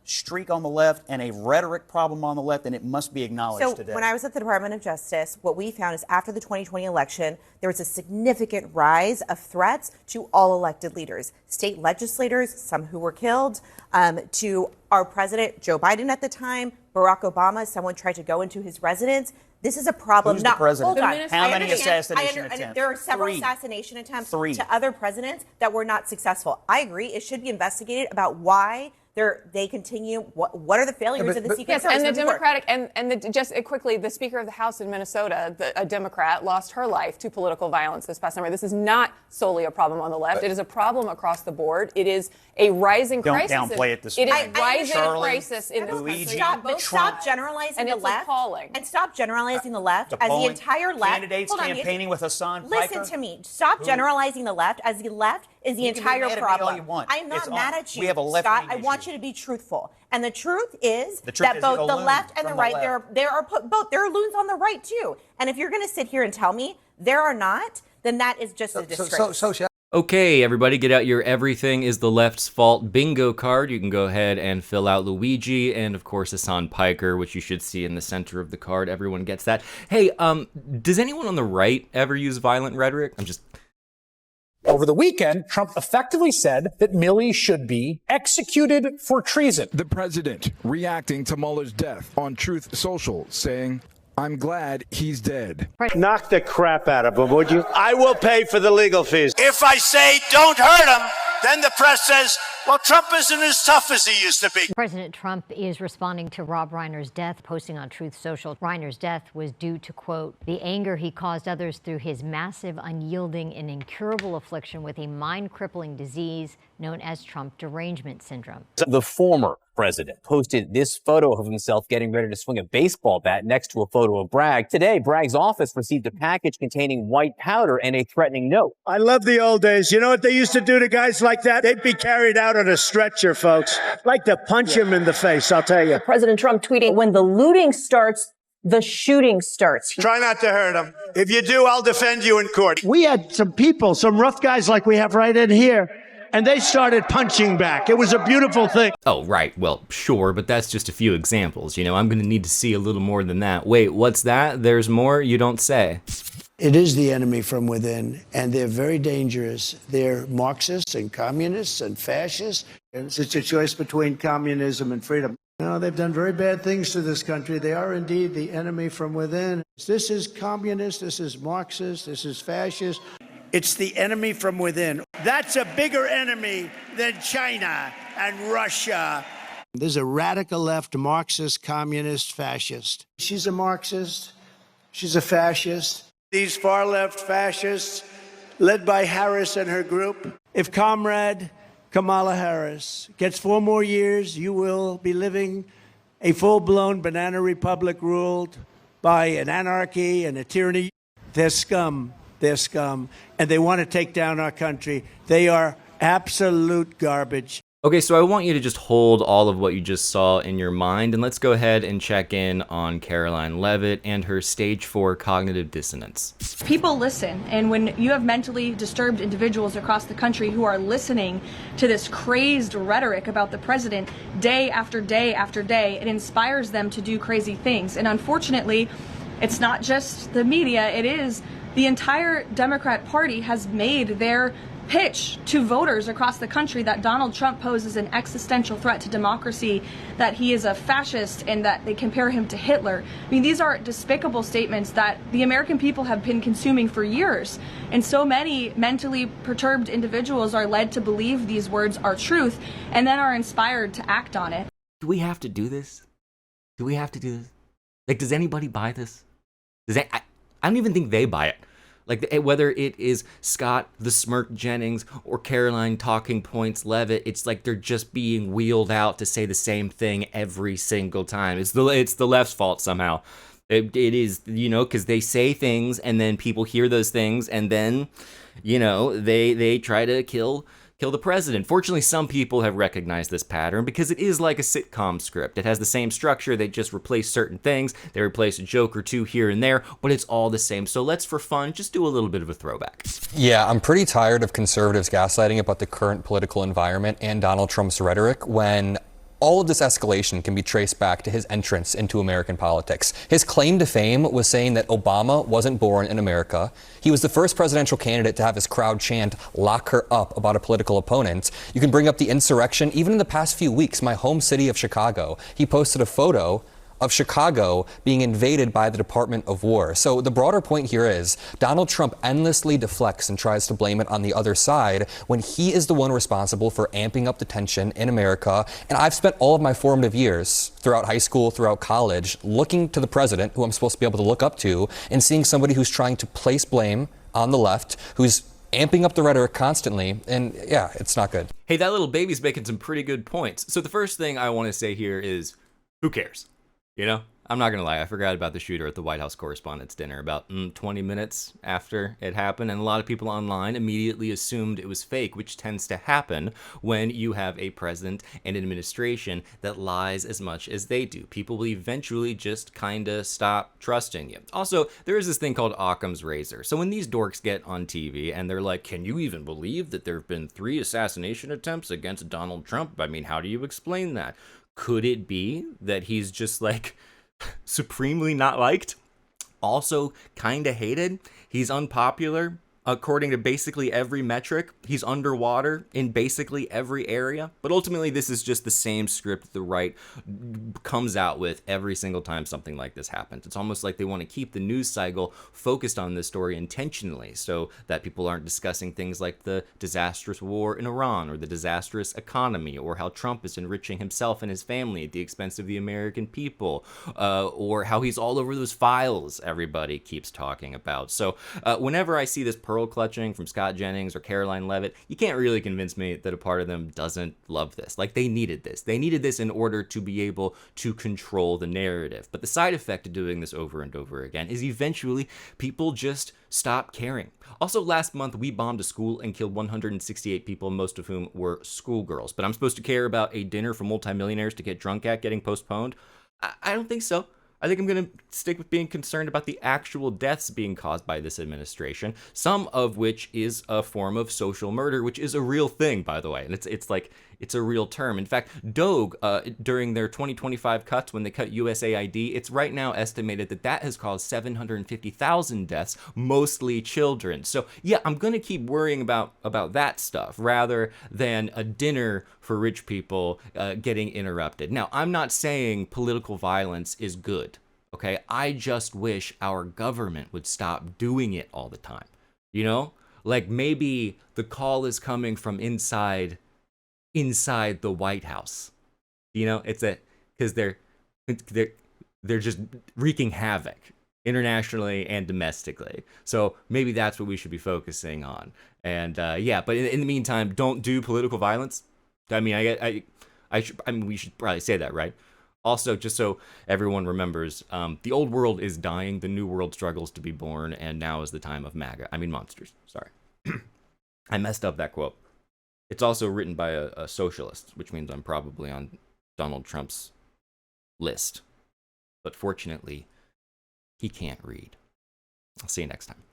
streak on the left and a rhetoric problem on the left, and it must be acknowledged today. When I was at the Department of Justice, what we found is after the 2020 election, there was a significant rise of threats to all elected leaders, state legislators, some who were killed, to our president, Joe Biden at the time, Barack Obama. Someone tried to go into his residence. This is a problem. Who's the president? Hold on. How many assassination attempts? There are several assassination attempts to other presidents that were not successful. I agree. It should be investigated about why they continue. What are the failures of the Secret Service? And the Democratic just quickly, the Speaker of the House in Minnesota, a Democrat, lost her life to political violence this past summer. This is not solely a problem on the left. It is a problem across the board. It is a rising crisis. Don't downplay it this way. It is a rising crisis in this country. Stop generalizing the left. Appalling. And stop generalizing the left as the entire left. Candidates campaigning with Hassan Piker. Listen to me. Stop generalizing the left as the left is the entire problem. I'm not mad at you, Scott. I want you to be truthful. And the truth is that both the left and the right, there are loons on the right too. And if you're going to sit here and tell me there are not, then that is just a disgrace. Okay, everybody, get out your everything is the left's fault bingo card. You can go ahead and fill out Luigi and, of course, Hassan Piker, which you should see in the center of the card. Everyone gets that. Hey, does anyone on the right ever use violent rhetoric? Over the weekend, Trump effectively said that Milley should be executed for treason. The president reacting to Mueller's death on Truth Social, saying, "I'm glad he's dead." Knock the crap out of him, would you? I will pay for the legal fees. If I say don't hurt him, then the press says, well, Trump isn't as tough as he used to be. President Trump is responding to Rob Reiner's death, posting on Truth Social. Reiner's death was due to, quote, the anger he caused others through his massive, unyielding, and incurable affliction with a mind-crippling disease known as Trump derangement syndrome. The former president posted this photo of himself getting ready to swing a baseball bat next to a photo of Bragg. Today, Bragg's office received a package containing white powder and a threatening note. I love the old days. You know what they used to do to guys like that? They'd be carried out on a stretcher, folks. Like to punch him in the face, I'll tell you. President Trump tweeting, when the looting starts, the shooting starts. Try not to hurt him. If you do, I'll defend you in court. We had some people, some rough guys like we have right in here, and they started punching back. It was a beautiful thing. Oh, right. Well, sure, but that's just a few examples. You know, I'm going to need to see a little more than that. Wait, what's that? There's more? You don't say. It is the enemy from within, and they're very dangerous. They're Marxists and communists and fascists. And it's a choice between communism and freedom. No, they've done very bad things to this country. They are indeed the enemy from within. This is communist, this is Marxist, this is fascist. It's the enemy from within. That's a bigger enemy than China and Russia. There's a radical left Marxist, communist, fascist. She's a Marxist. She's a fascist. These far left fascists, led by Harris and her group. If Comrade Kamala Harris gets 4 more years, you will be living a full-blown banana republic ruled by an anarchy and a tyranny. They're scum. They're scum. And they want to take down our country. They are absolute garbage. Okay, so I want you to just hold all of what you just saw in your mind, and let's go ahead and check in on Caroline Leavitt and her stage 4 cognitive dissonance. People listen, and when you have mentally disturbed individuals across the country who are listening to this crazed rhetoric about the president day after day after day, it inspires them to do crazy things. And unfortunately, it's not just the media, it is the entire Democrat Party has made their pitch to voters across the country that Donald Trump poses an existential threat to democracy, that he is a fascist, and that they compare him to Hitler. I mean, these are despicable statements that the American people have been consuming for years. And so many mentally perturbed individuals are led to believe these words are truth and then are inspired to act on it. Do we have to do this? Do we have to do this? Like, does anybody buy this? I don't even think they buy it. Like, whether it is Scott the Smirk Jennings or Caroline Talking Points Leavitt, it's like they're just being wheeled out to say the same thing every single time. It's the left's fault somehow. It is, you know, because they say things and then people hear those things and then, you know, they try to kill the president. Fortunately, some people have recognized this pattern because it is like a sitcom script. It has the same structure. They just replace certain things. They replace a joke or two here and there, but it's all the same. So let's, for fun, just do a little bit of a throwback. Yeah, I'm pretty tired of conservatives gaslighting about the current political environment and Donald Trump's rhetoric when All of this escalation can be traced back to his entrance into American politics. His claim to fame was saying that Obama wasn't born in America. He was the first presidential candidate to have his crowd chant, "Lock her up," about a political opponent. You can bring up the insurrection. Even in the past few weeks, my home city of Chicago, he posted a photo of Chicago being invaded by the Department of War. So the broader point here is Donald Trump endlessly deflects and tries to blame it on the other side when he is the one responsible for amping up the tension in America. And I've spent all of my formative years throughout high school, throughout college, looking to the president, who I'm supposed to be able to look up to, and seeing somebody who's trying to place blame on the left, who's amping up the rhetoric constantly. And yeah, it's not good. Hey, that little baby's making some pretty good points. So the first thing I want to say here is, who cares? You know, I'm not going to lie. I forgot about the shooter at the White House Correspondents' Dinner about 20 minutes after it happened. And a lot of people online immediately assumed it was fake, which tends to happen when you have a president and administration that lies as much as they do. People will eventually just kind of stop trusting you. Also, there is this thing called Occam's razor. So when these dorks get on TV and they're like, can you even believe that there have been 3 assassination attempts against Donald Trump? I mean, how do you explain that? Could it be that he's just like supremely not liked? Also kind of hated? He's unpopular according to basically every metric. He's underwater in basically every area. But ultimately, this is just the same script the right comes out with every single time something like this happens. It's almost like they want to keep the news cycle focused on this story intentionally so that people aren't discussing things like the disastrous war in Iran or the disastrous economy or how Trump is enriching himself and his family at the expense of the American people, or how he's all over those files everybody keeps talking about. So whenever I see this pearl clutching from Scott Jennings or Caroline Leavitt, you can't really convince me that a part of them doesn't love this. Like, they needed this. They needed this in order to be able to control the narrative. But the side effect of doing this over and over again is eventually people just stop caring. Also, last month, we bombed a school and killed 168 people, most of whom were schoolgirls. But I'm supposed to care about a dinner for multimillionaires to get drunk at getting postponed? I don't think so. I think I'm going to stick with being concerned about the actual deaths being caused by this administration, some of which is a form of social murder, which is a real thing, by the way. And it's a real term. In fact, Doge, during their 2025 cuts, when they cut USAID, it's right now estimated that has caused 750,000 deaths, mostly children. So yeah, I'm going to keep worrying about that stuff rather than a dinner for rich people getting interrupted. Now, I'm not saying political violence is good. Okay, I just wish our government would stop doing it all the time. You know, like maybe the call is coming from inside the White House. You know, it's because they're just wreaking havoc internationally and domestically. So maybe that's what we should be focusing on. And yeah, but in the meantime, don't do political violence. I mean, I mean, we should probably say that, right? Also, just so everyone remembers, the old world is dying, the new world struggles to be born, and now is the time of monsters. Sorry. I messed up that quote. It's also written by a socialist, which means I'm probably on Donald Trump's list. But fortunately, he can't read. I'll see you next time.